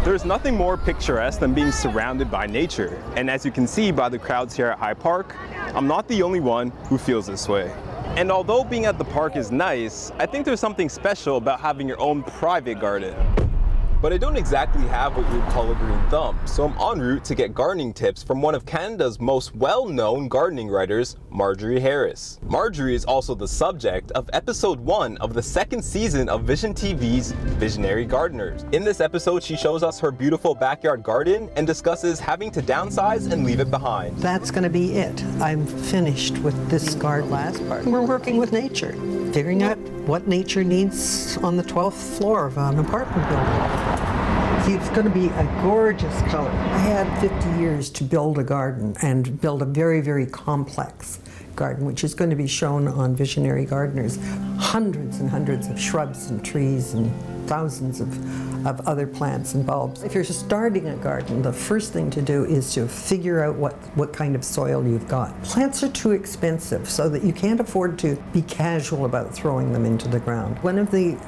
There's nothing more picturesque than being surrounded by nature. And as you can see by the crowds here at High Park, I'm not the only one who feels this way. And although being at the park is nice, I think there's something special about having your own private garden. But I don't exactly have what you would call a green thumb, so I'm en route to get gardening tips from one of Canada's most well-known gardening writers, Marjorie Harris. Marjorie is also the subject of episode 1 of the second season of Vision TV's Visionary Gardeners. In this episode, she shows us her beautiful backyard garden and discusses having to downsize and leave it behind. That's going to be it. I'm finished with this garden. Last part. We're working with nature, figuring out what nature needs on the 12th floor of an apartment building. See, it's going to be a gorgeous color. I had 50 years to build a garden and build a very, very complex garden, which is going to be shown on Visionary Gardeners. Hundreds and hundreds of shrubs and trees and thousands of other plants and bulbs. If you're starting a garden, the first thing to do is to figure out what kind of soil you've got. Plants are too expensive so that you can't afford to be casual about throwing them into the ground. One of the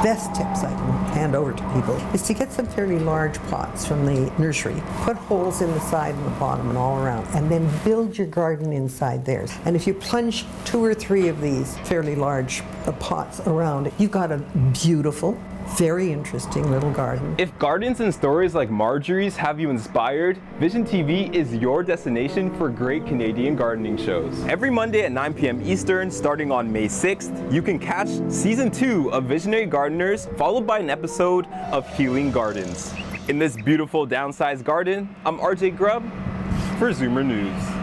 best tips I can hand over to people is to get some fairly large pots from the nursery. Put holes in the side and the bottom and all around, and then build your garden inside theirs. And if you plunge 2 or 3 of these fairly large pots around it, you've got a beautiful, very interesting little garden. If gardens and stories like Marjorie's have you inspired, Vision TV is your destination for great Canadian gardening shows. Every Monday at 9 p.m. Eastern, starting on May 6th, you can catch Season 2 of Visionary Gardeners, followed by an episode of Healing Gardens. In this beautiful downsized garden, I'm RJ Grubb for Zoomer News.